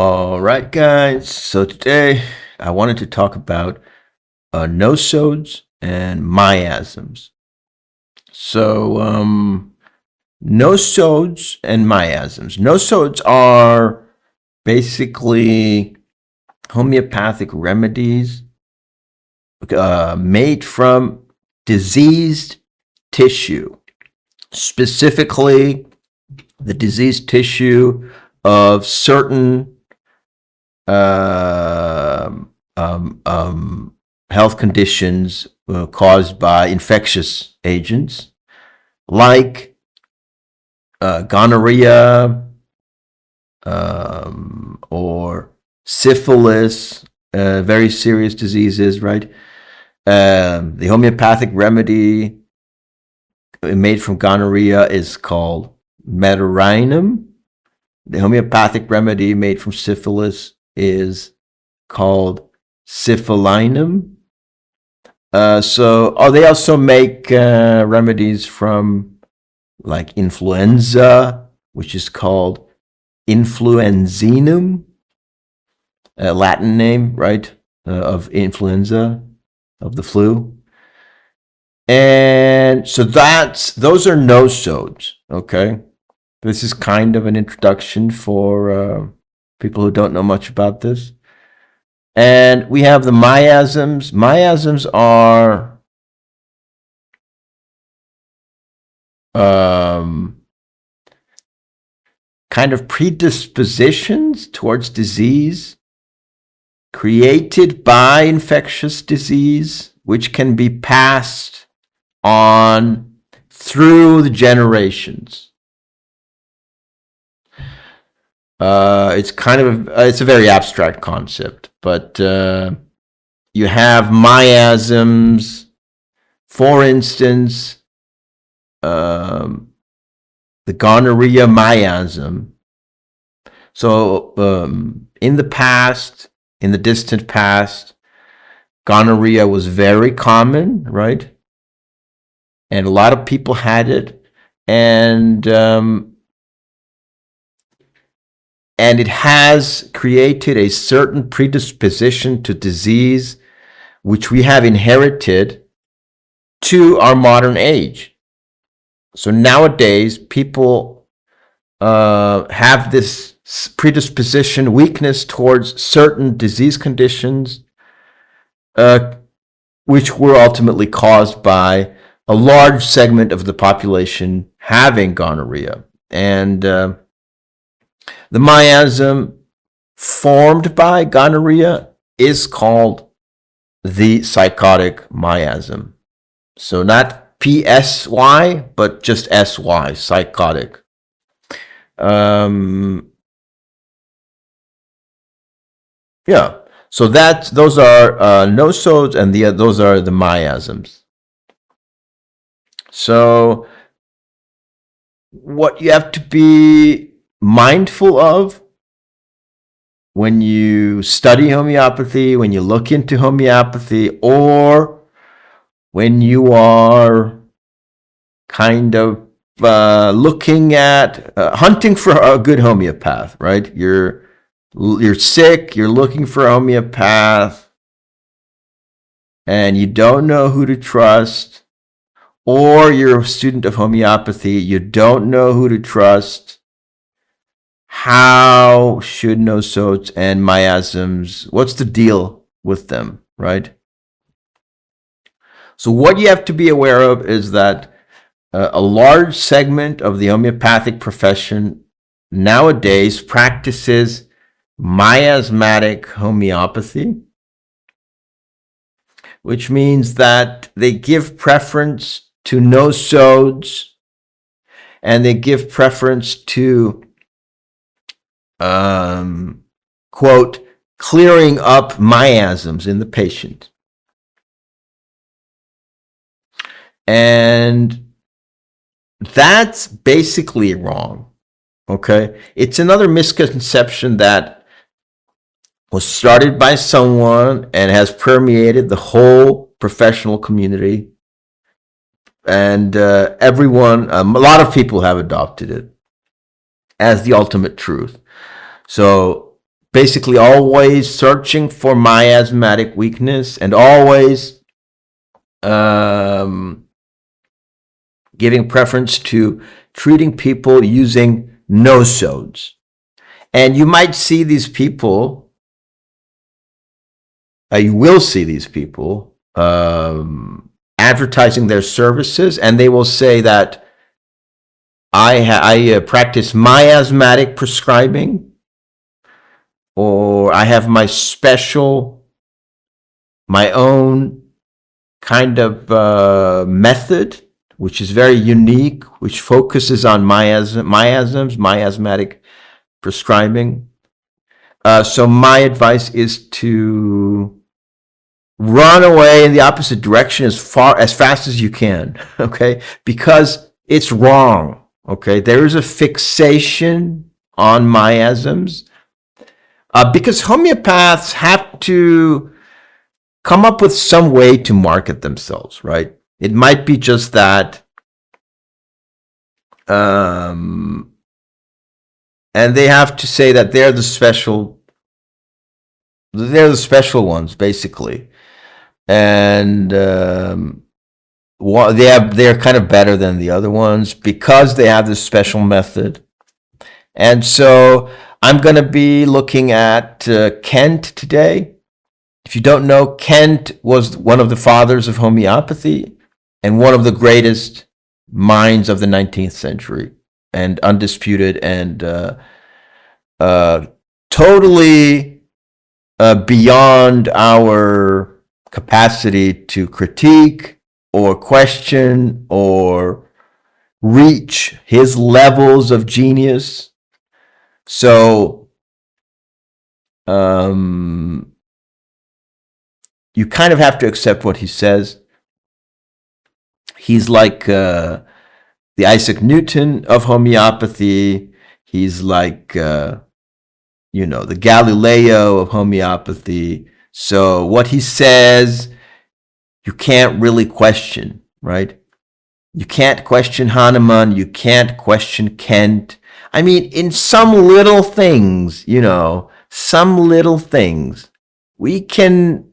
All right, guys. So today I wanted to talk about nosodes and miasms. So, nosodes and miasms. Nosodes are basically homeopathic remedies made from diseased tissue, specifically the diseased tissue of certain health conditions caused by infectious agents like gonorrhea or syphilis, very serious diseases, right? The homeopathic remedy made from gonorrhea is called meterinum. The homeopathic remedy made from syphilis is called syphilinum. They also make remedies from like influenza, which is called influenzinum, a Latin name, right, of influenza, of the flu. And so those are nosodes, okay? This is kind of an introduction for people who don't know much about this. And we have the miasms. Miasms are kind of predispositions towards disease created by infectious disease, which can be passed on through the generations. It's a very abstract concept, but you have miasms, for instance, the gonorrhea miasm. So in the past, in the distant past, gonorrhea was very common, right? And a lot of people had it, and it has created a certain predisposition to disease, which we have inherited to our modern age. So nowadays, people have this predisposition, weakness towards certain disease conditions, which were ultimately caused by a large segment of the population having gonorrhea. And the miasm formed by gonorrhea is called the psychotic miasm. So not PSY, but just SY, psychotic. Yeah. So those are nosodes, and those are the miasms. So what you have to be mindful of when you study homeopathy, when you look into homeopathy, or when you are kind of looking at hunting for a good homeopath, right? You're sick, you're looking for a homeopath, and you don't know who to trust, or you're a student of homeopathy, you don't know who to trust. How should nosodes and miasms, what's the deal with them, right? So what you have to be aware of is that a large segment of the homeopathic profession nowadays practices miasmatic homeopathy, which means that they give preference to nosodes and they give preference to quote, clearing up miasms in the patient. And that's basically wrong, okay? It's another misconception that was started by someone and has permeated the whole professional community. And a lot of people have adopted it as the ultimate truth. So basically always searching for miasmatic weakness and always giving preference to treating people using nosodes. And you might see these people, you will see these people advertising their services, and they will say that I practice miasmatic prescribing, or I have my own kind of method, which is very unique, which focuses on miasmatic prescribing. So my advice is to run away in the opposite direction as fast as you can, okay? Because it's wrong, okay? There is a fixation on miasms because homeopaths have to come up with some way to market themselves, right? It might be just that, and they have to say that they're the special ones, basically, and they're kind of better than the other ones because they have this special method. And so I'm going to be looking at Kent today. If you don't know, Kent was one of the fathers of homeopathy and one of the greatest minds of the 19th century, and undisputed, and totally beyond our capacity to critique or question or reach his levels of genius. So you kind of have to accept what he says. He's like the Isaac Newton of homeopathy. He's like, the Galileo of homeopathy. So what he says, you can't really question, right? You can't question Hahnemann. You can't question Kent. I mean, in some little things, we can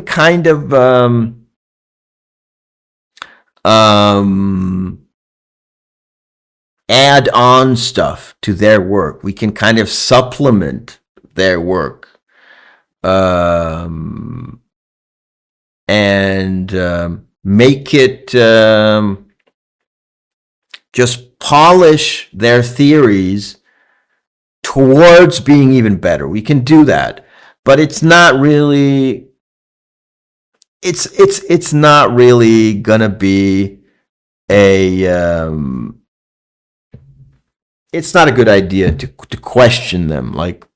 kind of add on stuff to their work. We can kind of supplement their work. And make it just polish their theories towards being even better. We can do that, but it's not really. It's not really gonna be a. It's not a good idea to question them, like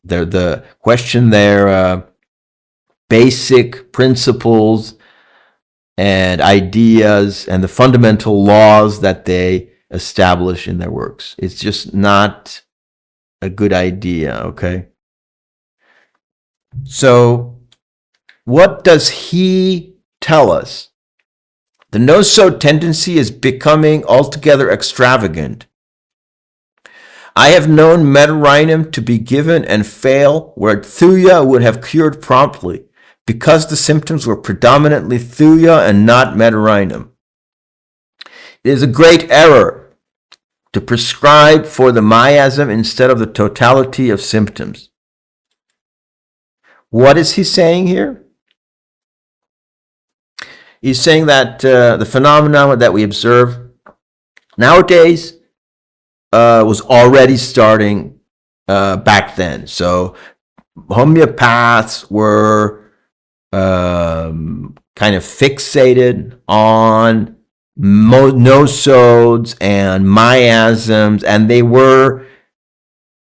question their basic principles and ideas and the fundamental laws that they establish in their works. It's just not a good idea, okay? So what does he tell us? The no-so tendency is becoming altogether extravagant. I have known Meteorinum to be given and fail where Thuya would have cured promptly, because the symptoms were predominantly Thuya and not Meteorinum. It is a great error to prescribe for the miasm instead of the totality of symptoms. What is he saying here? He's saying that the phenomenon that we observe nowadays was already starting back then. So homeopaths were kind of fixated on nosodes and miasms, and they were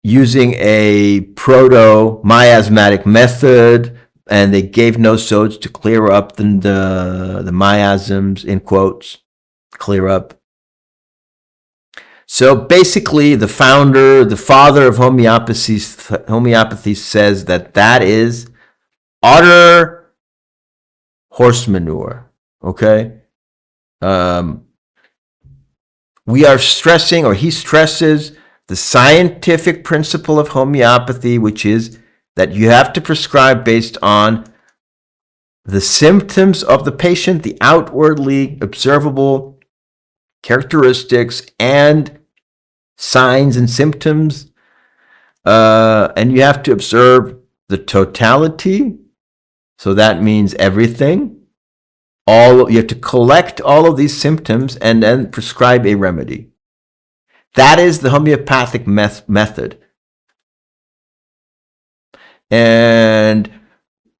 using a proto-miasmatic method, and they gave nosodes to clear up the miasms, in quotes, clear up. So basically, the father of homeopathy says that is utter horse manure, okay? We are stressing, or he stresses, the scientific principle of homeopathy, which is that you have to prescribe based on the symptoms of the patient, the outwardly observable characteristics and signs and symptoms, and you have to observe the totality. So that means everything. You have to collect all of these symptoms and then prescribe a remedy. That is the homeopathic method. And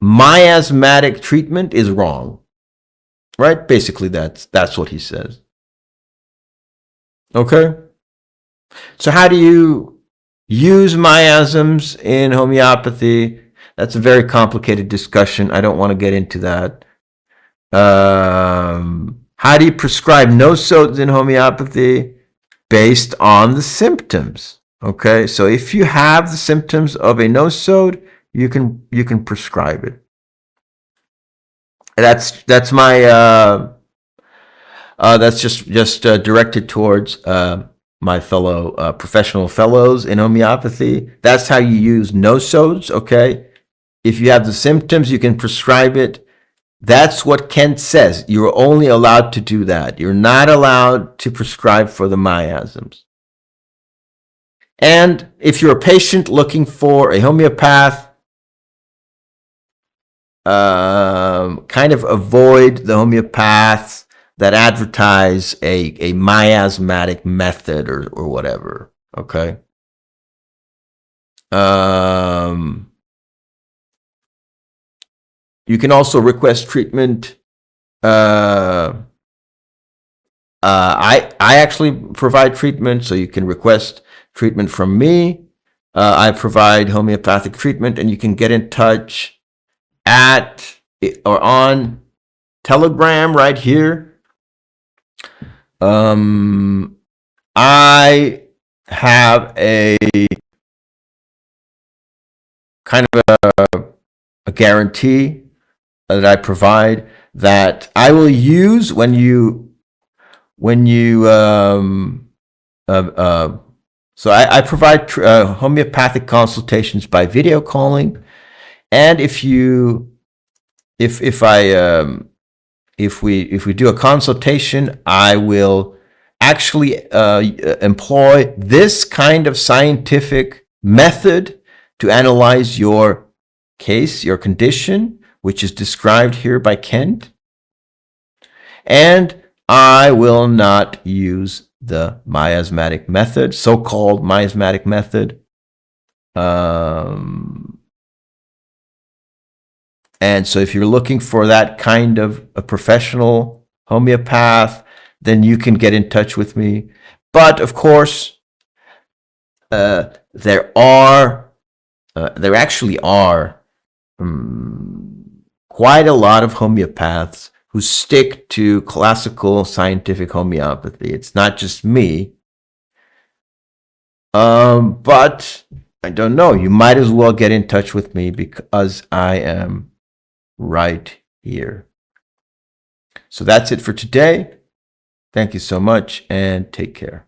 miasmatic treatment is wrong. Right? Basically, that's what he says. Okay? So how do you use miasms in homeopathy? That's a very complicated discussion. I don't want to get into that. How do you prescribe nosodes in homeopathy? Based on the symptoms. Okay, so if you have the symptoms of a nosode, you can prescribe it. That's my that's just directed towards my fellow professional fellows in homeopathy. That's how you use nosodes. Okay, if you have the symptoms, you can prescribe it. That's what Kent says. You're only allowed to do that. You're not allowed to prescribe for the miasms. And if you're a patient looking for a homeopath, kind of avoid the homeopaths that advertise a miasmatic method or whatever. Okay. You can also request treatment. I actually provide treatment, so you can request treatment from me. I provide homeopathic treatment, and you can get in touch at or on Telegram right here. I have a kind of a guarantee that I provide that I will use when you so I provide homeopathic consultations by video calling, and if we do a consultation, I will actually employ this kind of scientific method to analyze your case, your condition, which is described here by Kent. And I will not use the miasmatic method, so-called miasmatic method. And so if you're looking for that kind of a professional homeopath, then you can get in touch with me. But of course, there actually are quite a lot of homeopaths who stick to classical scientific homeopathy. It's not just me. But I don't know. You might as well get in touch with me because I am right here. So that's it for today. Thank you so much and take care.